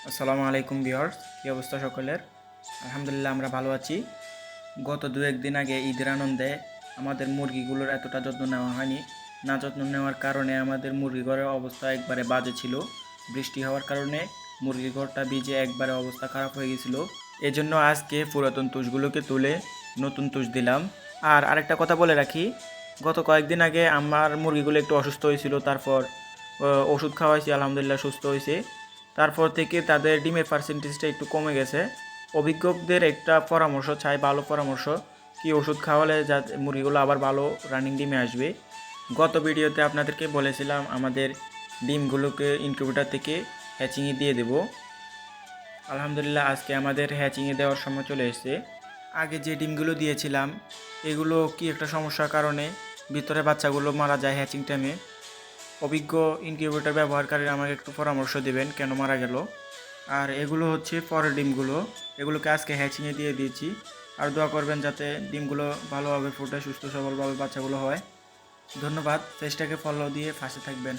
আসসালামু আলাইকুম ভিউয়ার্স, কী অবস্থা সকলের? আলহামদুলিল্লাহ আমরা ভালো আছি। গত দু একদিন আগে ঈদের আনন্দে আমাদের মুরগিগুলোর এতটা যত্ন নেওয়া হয়নি। না যত্ন নেওয়ার কারণে আমাদের মুরগি ঘরের অবস্থা একবারে বাজে ছিল। বৃষ্টি হওয়ার কারণে মুরগি ঘরটা ভিজে একবারে অবস্থা খারাপ হয়ে গেছিলো। এজন্য আজকে পুরাতন তুষগুলোকে তুলে নতুন তুষ দিলাম। আর আরেকটা কথা বলে রাখি, গত কয়েকদিন আগে আমার মুরগিগুলো একটু অসুস্থ হয়েছিল, তারপর ওষুধ খাওয়াইছি, আলহামদুলিল্লাহ সুস্থ হয়েছে। তারপর থেকে তাদের ডিমের পার্সেন্টেজটা একটু কমে গেছে। অভিজ্ঞদের একটা পরামর্শ চাই, ভালো পরামর্শ, কি ওষুধ খাওয়ালে যাতে মুরগিগুলো আবার ভালো রানিং ডিমে আসবে। গত ভিডিওতে আপনাদেরকে বলেছিলাম আমাদের ডিমগুলোকে ইনকিউবেটর থেকে হ্যাচিংয়ে দিয়ে দেব। আলহামদুলিল্লাহ আজকে আমাদের হ্যাচিংয়ে দেওয়ার সময় চলে এসেছে। আগে যে ডিমগুলো দিয়েছিলাম এগুলো কি একটা সমস্যার কারণে ভিতরে বাচ্চাগুলো মারা যায় হ্যাচিং টাইমে। অভিজ্ঞ ইনকিউবেটর ব্যবহারকারীরা আমাকে একটু পরামর্শ দেবেন কেন মারা গেল। আর এগুলো হচ্ছে পরের ডিমগুলো, এগুলোকে আজকে হ্যাচিংয়ে দিয়ে দিয়েছি। আর দোয়া করবেন যাতে ডিমগুলো ভালোভাবে ফুটে সুস্থ সবলভাবে বাচ্চাগুলো হয়। ধন্যবাদ, চেষ্টাকে ফলো দিয়ে পাশে থাকবেন।